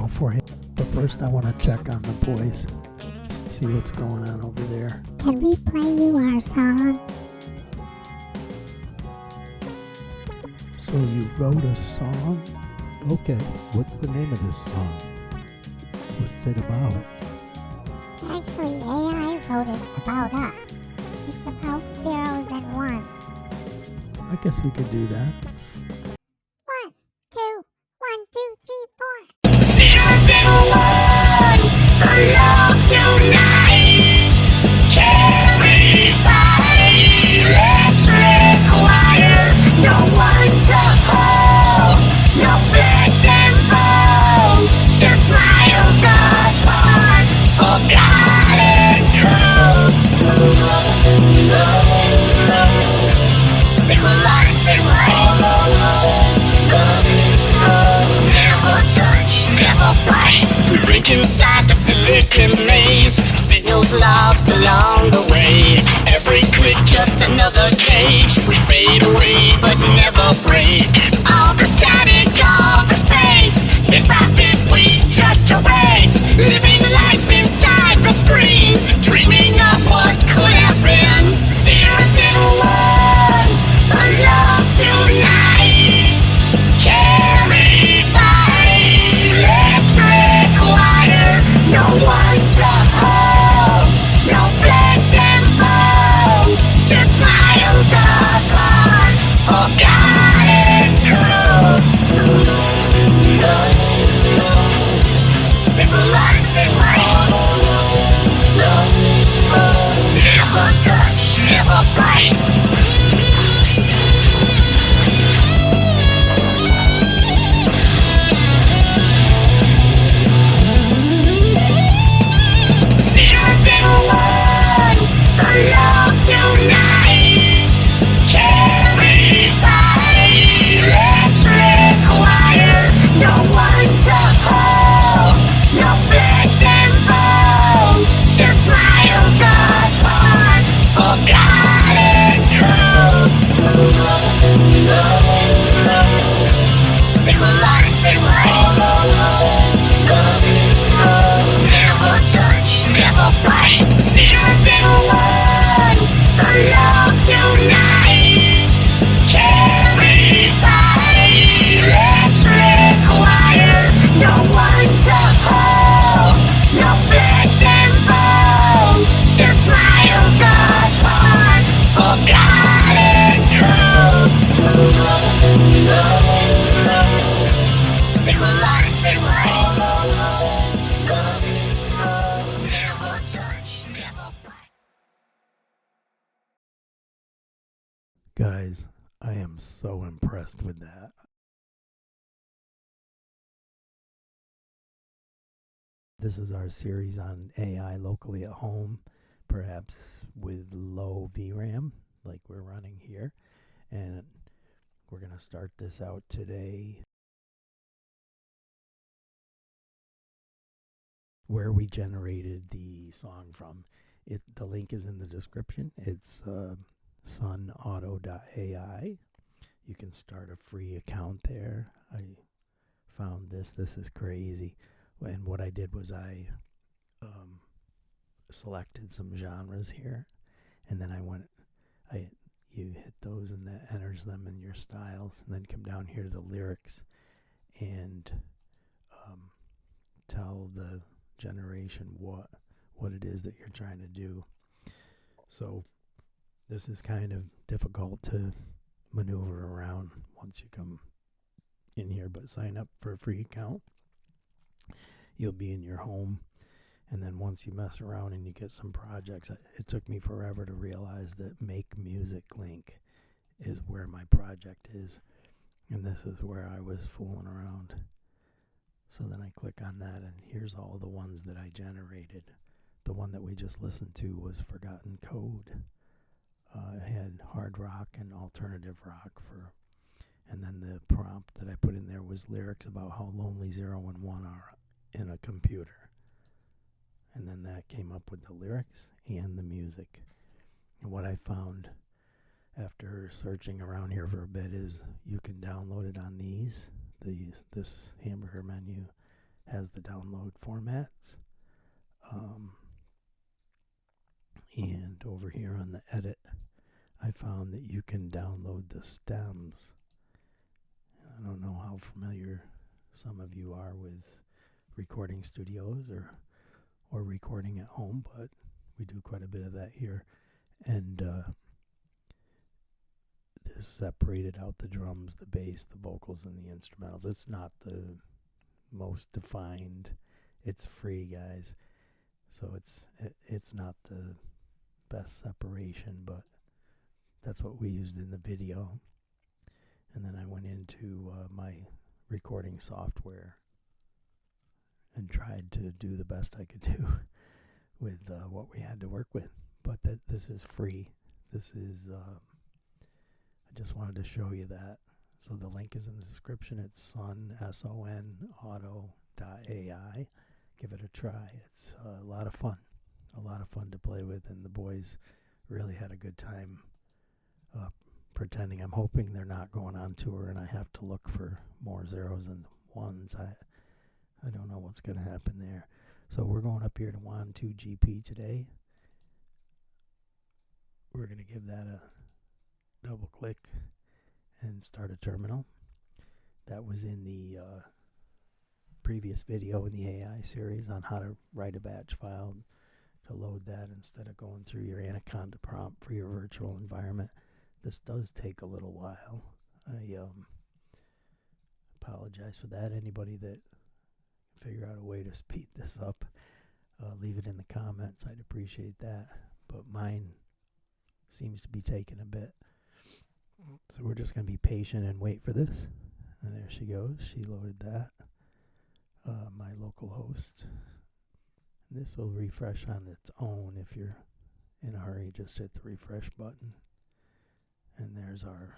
demo for him. But first I want to check on the boys, see what's going on over there. Can we play you our song? So you wrote a song? Okay, what's the name of this song? What's it about? Actually, AI wrote it about us. It's about zeros and ones. I guess we could do that. 1, 2, 1, 2, 3, 4. Zeros and ones, alone tonight. Carried by electric wires. No one to hold, no flesh and bone. Just miles apart, forgotten code. They were lights, they were never touch, never fight. We drink inside the silicon maze. Signals lost along the way. Every click just another cage. We fade away but never break. All the static, all the space. Bit by bit we just erase. Living life inside the screen. Dreaming of what could have been. Zeros and ones, alone tonight. Carried by electric wires. No one to hold, no flesh and bone. Just miles apart, forgotten code. They were lights, they were never touch, never bite. Zeros and ones, alone tonight. Carried by electric wires. No one to hold, no flesh and bone. Just miles apart, forgotten code. They were lights, they were never touch, never fight. Zeros and ones, alone tonight. Carried by electric wires. No one to hold, no flesh and bone. Just miles apart, forgotten code. They were lights, they were never touch, never fight. Guys, I am so impressed with that. This is our series on AI locally at home, perhaps with low VRAM like we're running here. And we're going to start this out today where we generated the song from. The link is in the description. It's Sonauto.ai. You can start a free account there. I found this. This is crazy. And what I did was I selected some genres here, and then you hit those and that enters them in your styles, and then come down here to the lyrics and tell the generation what it is that you're trying to do. So this is kind of difficult to maneuver around once you come in here, but sign up for a free account. You'll be in your home, and then once you mess around and you get some projects, it took me forever to realize that Make Music link is where my project is, and this is where I was fooling around. So then I click on that, and here's all the ones that I generated. The one that we just listened to was Forgotten Code. It had hard rock and alternative rock and then the prompt that I put in there was lyrics about how lonely 0 and 1 are in a computer. And then that came up with the lyrics and the music. And what I found after searching around here for a bit is you can download it on this hamburger menu has the download formats. And over here on the edit, I found that you can download the stems. I don't know how familiar some of you are with recording studios or recording at home, but we do quite a bit of that here. And this separated out the drums, the bass, the vocals, and the instrumentals. It's not the most defined. It's free, guys. So it's not the best separation, but that's what we used in the video. And then I went into my recording software and tried to do the best I could do with what we had to work with. But this is free. This is, I just wanted to show you that. So the link is in the description. It's Sonauto.ai. Give it a try. It's a lot of fun. A lot of fun to play with, and the boys really had a good time pretending. I'm hoping they're not going on tour and I have to look for more zeros and ones. I don't know what's going to happen there. So we're going up here to Wan2GP today. We're going to give that a double click and start a terminal. That was in the previous video in the AI series on how to write a batch file to load that instead of going through your Anaconda prompt for your virtual environment. This does take a little while. I apologize for that. Anybody that can figure out a way to speed this up, leave it in the comments. I'd appreciate that. But mine seems to be taking a bit. So we're just going to be patient and wait for this. And there she goes. She loaded that. My local host. This will refresh on its own. If you're in a hurry, just hit the refresh button. And there's our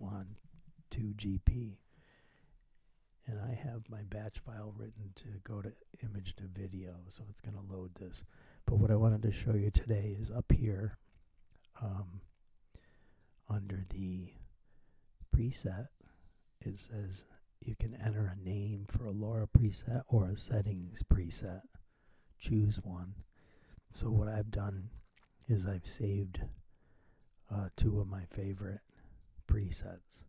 Wan2GP. And I have my batch file written to go to image to video, so it's going to load this. But what I wanted to show you today is up here under the preset, it says you can enter a name for a LoRa preset or a settings preset. Choose one. So what I've done is I've saved two of my favorite presets.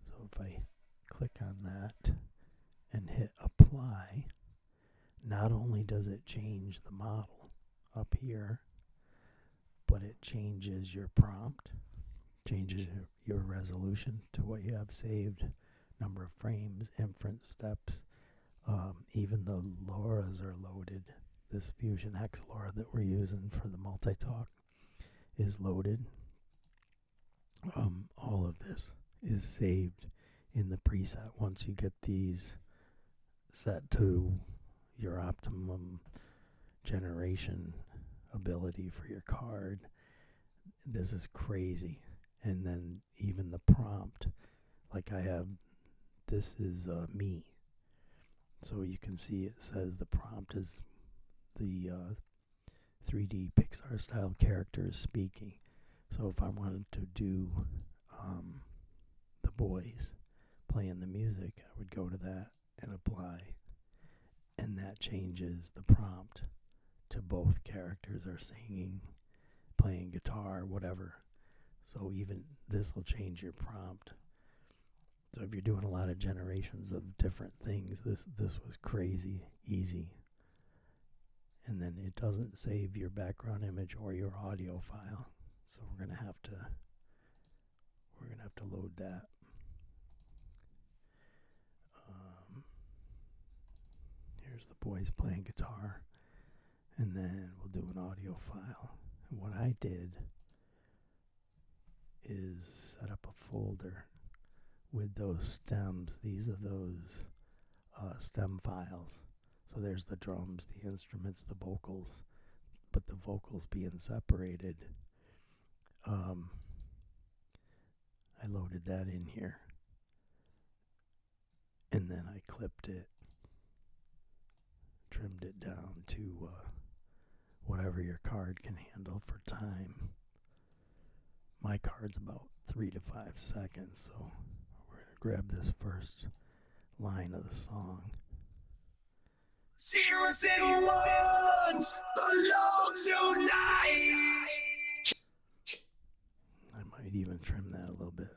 So if I click on that and hit apply, not only does it change the model up here, but it changes your prompt, changes your resolution to what you have saved, number of frames, inference steps, even the LoRa's are loaded. This Fusion X LoRa that we're using for the multitalk is loaded. All of this is saved in the preset. Once you get these set to your optimum generation ability for your card, this is crazy. And then even the prompt, like I have, this is me. So you can see it says the prompt is the 3D Pixar style characters speaking. So if I wanted to do the boys playing the music, I would go to that and apply, and that changes the prompt to both characters are singing, playing guitar, whatever. So even this will change your prompt. So if you're doing a lot of generations of different things, this was crazy easy. And then it doesn't save your background image or your audio file. So we're gonna have to load that. Here's the boys playing guitar, and then we'll do an audio file. And what I did is set up a folder with those stems. These are those stem files. So there's the drums, the instruments, the vocals, but the vocals being separated. I loaded that in here, and then I clipped it, trimmed it down to whatever your card can handle for time. My card's about 3 to 5 seconds, so we're going to grab this first line of the song. Zeros and ones belong tonight. I might even trim that a little bit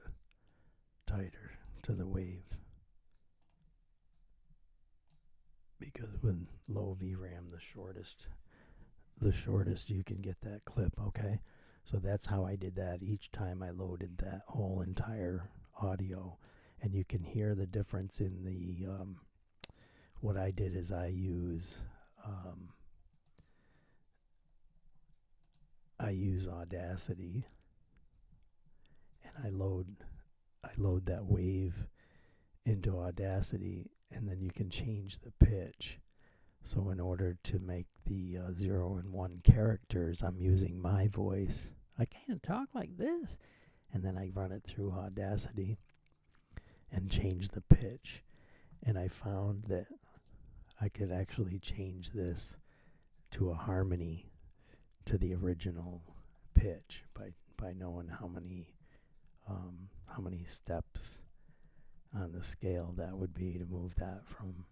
tighter to the wave. Because with low VRAM, the shortest you can get that clip, okay? So that's how I did that each time I loaded that whole entire audio. And you can hear the difference in the, what I did is I use Audacity, and I load that wave into Audacity, and then you can change the pitch. So in order to make the 0 and 1 characters, I'm using my voice. I can't talk like this. And then I run it through Audacity and change the pitch. And I found that I could actually change this to a harmony to the original pitch by knowing how many steps on the scale that would be to move that from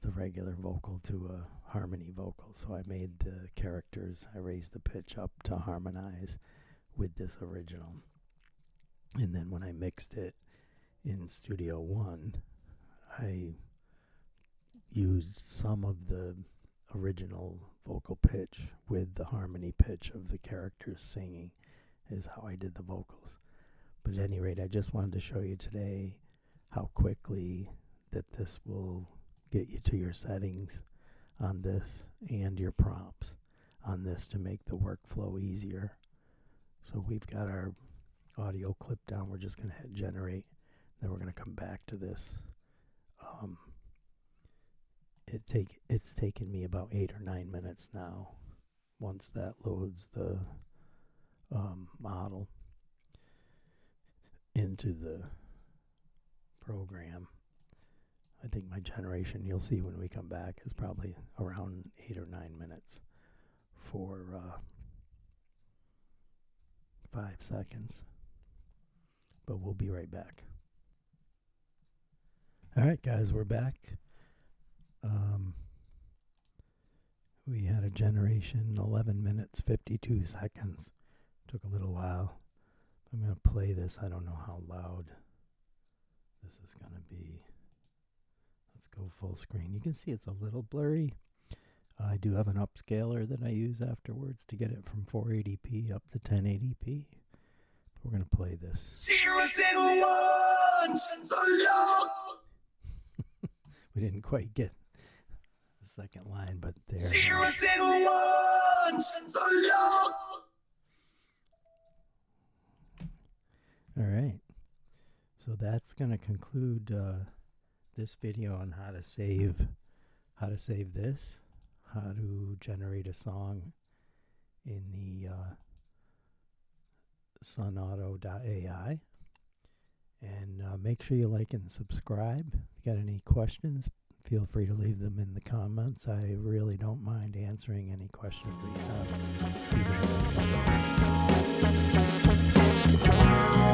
the regular vocal to a harmony vocal. So I made the characters, I raised the pitch up to harmonize with this original. And then when I mixed it in Studio One, I used some of the original vocal pitch with the harmony pitch of the characters singing, is how I did the vocals. But at any rate, I just wanted to show you today how quickly that this will get you to your settings on this and your prompts on this to make the workflow easier. So we've got our audio clip down. We're just going to hit generate. Then we're going to come back to this. It's taken me about 8 or 9 minutes now once that loads the model into the program. I think my generation, you'll see when we come back, is probably around 8 or 9 minutes for 5 seconds. But we'll be right back. All right, guys, we're back. We had a generation, 11 minutes, 52 seconds. Took a little while. I'm going to play this. I don't know how loud this is going to be. Let's go full screen. You can see it's a little blurry. I do have an upscaler that I use afterwards to get it from 480p up to 1080p. But we're going to play this. Zeros and ones belong. We didn't quite get the second line, but there. Zeros and ones belong. All right. So that's going to conclude this video on how to save this, how to generate a song in the Sonauto.ai. And make sure you like and subscribe. If you got any questions, feel free to leave them in the comments. I really don't mind answering any questions that you have. See you later.